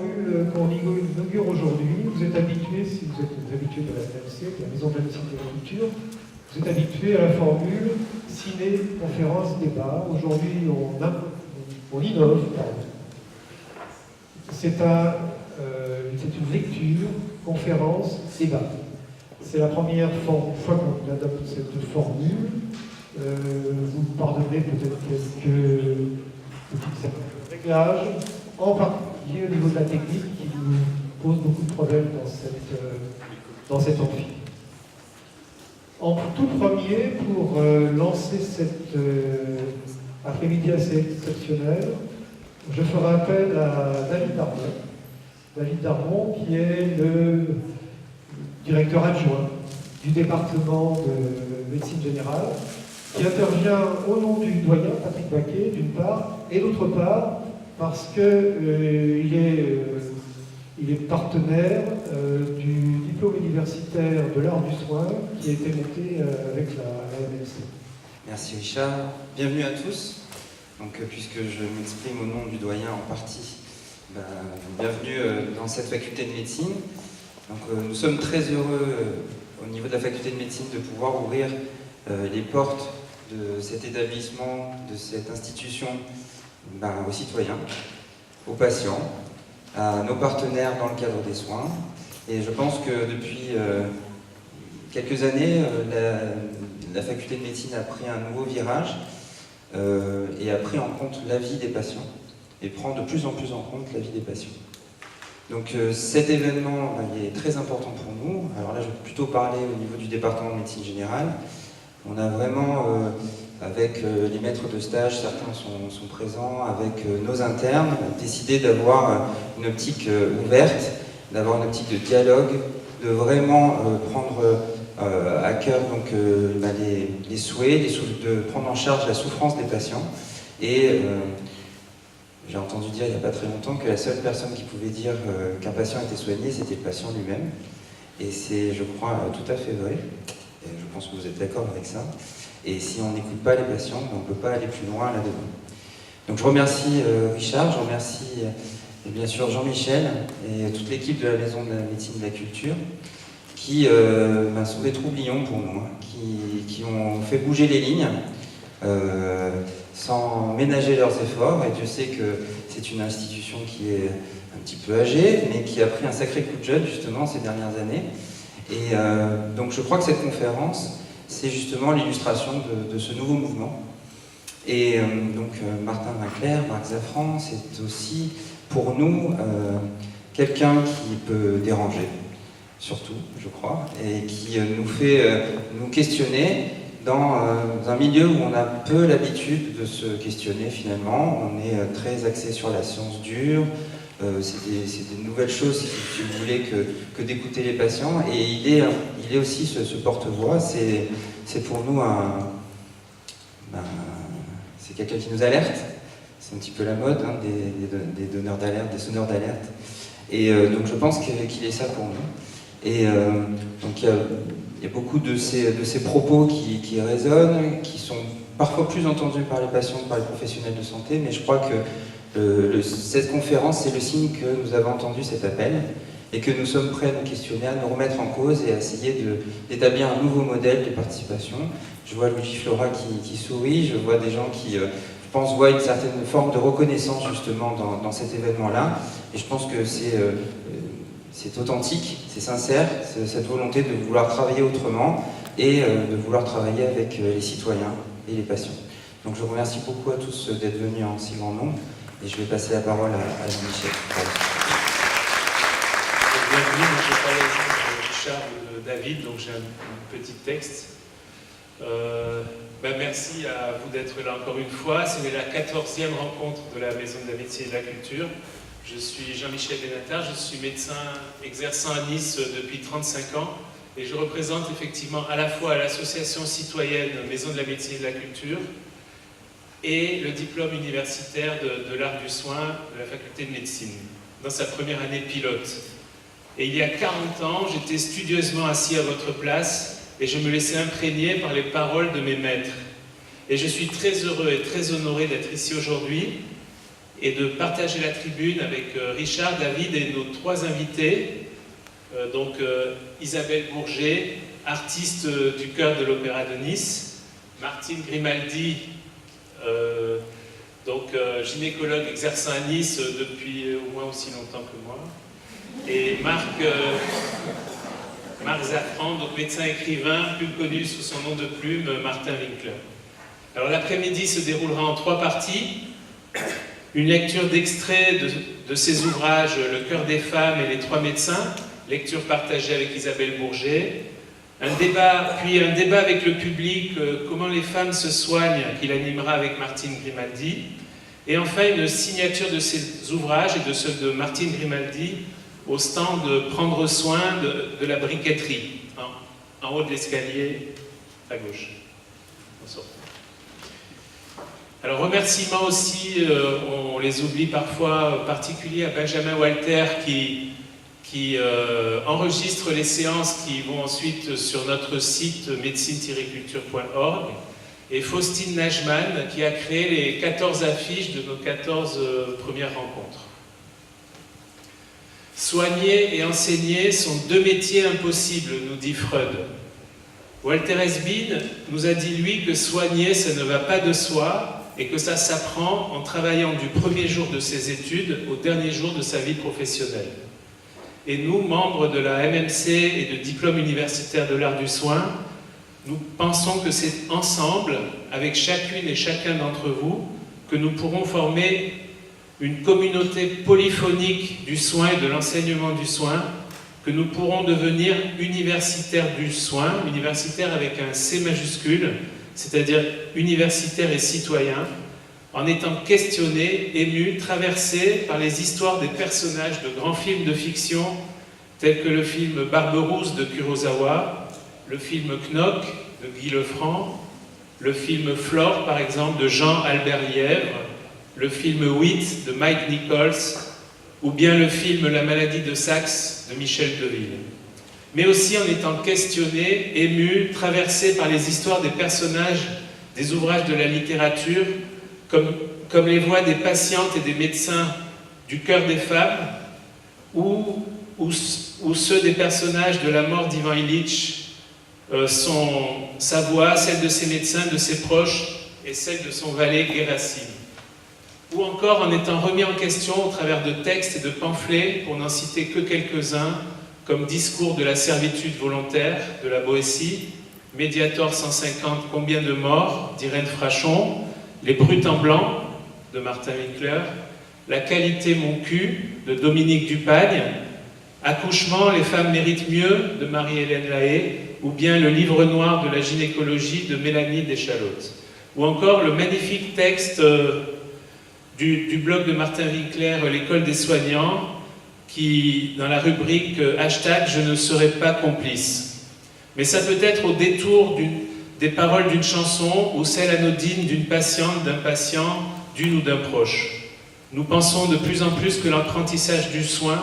formule qu'on inaugure aujourd'hui. Vous êtes habitués, si vous êtes habitués de la MMC, de la Maison de la Médecine de la Culture, vous êtes habitués à la formule ciné, conférence, débat. Aujourd'hui, on innove. C'est une lecture, conférence, débat. C'est la première fois qu'on adopte cette formule. Vous me pardonnerez peut-être quelques petits réglages, en particulier au niveau de la technique qui nous pose beaucoup de problèmes dans cette amphi. En tout premier, pour lancer cet après-midi assez exceptionnel, je ferai appel à David Darmon. David Darmon, qui est le directeur adjoint du département de médecine générale, qui intervient au nom du doyen Patrick Baquet, d'une part, et d'autre part, parce qu'il est partenaire du diplôme universitaire de l'art du soin qui a été monté avec la MMC. Merci Richard. Bienvenue à tous. Donc, puisque je m'exprime au nom du doyen en partie, bienvenue dans cette faculté de médecine. Donc, nous sommes très heureux au niveau de la faculté de médecine de pouvoir ouvrir les portes de cet établissement, de cette institution aux citoyens, aux patients, à nos partenaires dans le cadre des soins. Et je pense que depuis quelques années, la faculté de médecine a pris un nouveau virage et a pris en compte la vie des patients et prend de plus en plus en compte la vie des patients. Donc cet événement il est très important pour nous. Alors là, je vais plutôt parler au niveau du département de médecine générale. On a vraiment, avec les maîtres de stage, certains sont présents, avec nos internes, décidé d'avoir une optique ouverte, d'avoir une optique de dialogue, de vraiment prendre à cœur donc, les souhaits, de prendre en charge la souffrance des patients. Et j'ai entendu dire il n'y a pas très longtemps que la seule personne qui pouvait dire qu'un patient était soigné, c'était le patient lui-même. Et c'est, je crois, tout à fait vrai. Et je pense que vous êtes d'accord avec ça. Et si on n'écoute pas les patients, on ne peut pas aller plus loin là-dedans. Donc je remercie Richard, je remercie bien sûr Jean-Michel et toute l'équipe de la Maison de la Médecine et de la Culture qui sont des troublions pour nous, qui ont fait bouger les lignes sans ménager leurs efforts. Et Dieu sait que c'est une institution qui est un petit peu âgée, mais qui a pris un sacré coup de jeune justement ces dernières années. Et donc je crois que cette conférence, c'est justement l'illustration de ce nouveau mouvement. Et donc Martin Winkler, Marc Zafran, c'est aussi pour nous quelqu'un qui peut déranger, surtout, je crois, et qui nous fait nous questionner dans un milieu où on a peu l'habitude de se questionner finalement. On est très axé sur la science dure. C'est des nouvelles choses, si vous voulez, que d'écouter les patients. Et il est aussi ce porte-voix. C'est pour nous c'est quelqu'un qui nous alerte. C'est un petit peu la mode des donneurs d'alerte, des sonneurs d'alerte. Et donc je pense qu'il est ça pour nous. Et donc il y a beaucoup de ces propos qui résonnent, qui sont parfois plus entendus par les patients que par les professionnels de santé, mais je crois que cette conférence, c'est le signe que nous avons entendu cet appel et que nous sommes prêts à nous questionner, à nous remettre en cause et à essayer d'établir un nouveau modèle de participation. Je vois Luigi Flora qui sourit, je vois des gens qui, je pense, voient une certaine forme de reconnaissance justement dans cet événement-là. Et je pense que c'est authentique, c'est sincère, cette volonté de vouloir travailler autrement et de vouloir travailler avec les citoyens et les patients. Donc je vous remercie beaucoup à tous d'être venus en si grand nombre. Et je vais passer la parole à Jean-Michel. Bienvenue, je vais parler avec Richard de David, donc j'ai un petit texte. Merci à vous d'être là encore une fois. C'est la 14e rencontre de la Maison de la Médecine et de la Culture. Je suis Jean-Michel Benatar, je suis médecin exerçant à Nice depuis 35 ans et je représente effectivement à la fois l'association citoyenne Maison de la Médecine et de la Culture et le diplôme universitaire de l'art du soin de la faculté de médecine, dans sa première année pilote. Et il y a 40 ans, j'étais studieusement assis à votre place et je me laissais imprégner par les paroles de mes maîtres. Et je suis très heureux et très honoré d'être ici aujourd'hui. et de partager la tribune avec Richard, David et nos 3 invités. Isabelle Bourget, artiste du chœur de l'Opéra de Nice, Martine Grimaldi, gynécologue exerçant à Nice depuis au moins aussi longtemps que moi, et Marc Zafran, donc médecin écrivain, plus connu sous son nom de plume, Martin Winkler. Alors l'après-midi se déroulera en 3 parties. Une lecture d'extraits de ses ouvrages Le cœur des femmes et les 3 médecins, lecture partagée avec Isabelle Bourget, puis un débat avec le public, comment les femmes se soignent, qu'il animera avec Martine Grimaldi, et enfin une signature de ses ouvrages et de ceux de Martine Grimaldi au stand Prendre soin de la briqueterie, en haut de l'escalier à gauche. Alors remerciements aussi, on les oublie parfois, particuliers à Benjamin Walter qui enregistre les séances qui vont ensuite sur notre site médecine-culture.org, et Faustine Najman qui a créé les 14 affiches de nos 14 premières rencontres. Soigner et enseigner sont 2 métiers impossibles, nous dit Freud. Walter Esbin nous a dit, lui, que soigner, ça ne va pas de soi, et que ça s'apprend en travaillant du premier jour de ses études au dernier jour de sa vie professionnelle. Et nous, membres de la MMC et de diplôme universitaire de l'art du soin, nous pensons que c'est ensemble, avec chacune et chacun d'entre vous, que nous pourrons former une communauté polyphonique du soin et de l'enseignement du soin, que nous pourrons devenir universitaires du soin, universitaires avec un C majuscule, c'est-à-dire universitaires et citoyens, en étant questionnés, émus, traversés par les histoires des personnages de grands films de fiction, tels que le film Barberousse de Kurosawa, le film Knock de Guy Lefranc, le film Flore, par exemple, de Jean-Albert Lièvre, le film Wit de Mike Nichols, ou bien le film La maladie de Saxe de Michel Deville. Mais aussi en étant questionnés, émus, traversés par les histoires des personnages des ouvrages de la littérature, comme les voix des patientes et des médecins du cœur des femmes, ou ceux des personnages de La mort d'Ivan Illich sont sa voix, celle de ses médecins, de ses proches, et celle de son valet Guérasime. Ou encore en étant remis en question au travers de textes et de pamphlets, pour n'en citer que quelques-uns, comme Discours de la servitude volontaire de la Boétie, Mediator 150, Combien de morts d'Irène Frachon, Les brutes en blanc de Martin Winkler, La qualité mon cul de Dominique Dupagne, Accouchement, les femmes méritent mieux de Marie-Hélène Lahaye, ou bien Le livre noir de la gynécologie de Mélanie Deschalotes, ou encore le magnifique texte du blog de Martin Winkler, L'école des soignants, qui, dans la rubrique hashtag je ne serai pas complice. Mais ça peut être au détour des paroles d'une chanson ou celle anodine d'une patiente, d'un patient, d'une ou d'un proche. Nous pensons de plus en plus que l'apprentissage du soin,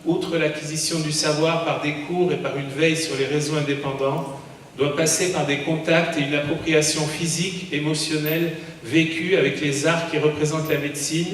outre l'acquisition du savoir par des cours et par une veille sur les réseaux indépendants, doit passer par des contacts et une appropriation physique, émotionnelle, vécue avec les arts qui représentent la médecine,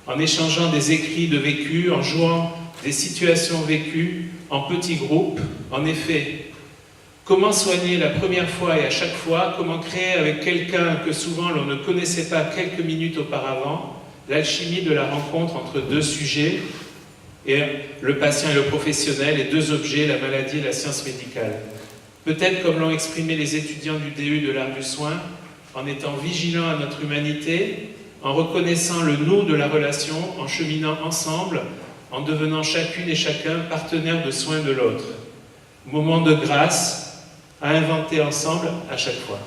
en échangeant des écrits de vécu, en jouant des situations vécues, en petits groupes. En effet, comment soigner la première fois et à chaque fois, comment créer avec quelqu'un que souvent l'on ne connaissait pas quelques minutes auparavant, l'alchimie de la rencontre entre 2 sujets, et le patient et le professionnel, et 2 objets, la maladie et la science médicale. Peut-être comme l'ont exprimé les étudiants du DU de l'art du soin, en étant vigilants à notre humanité, en reconnaissant le nous de la relation, en cheminant ensemble, en devenant chacune et chacun partenaire de soins de l'autre. Moment de grâce à inventer ensemble à chaque fois.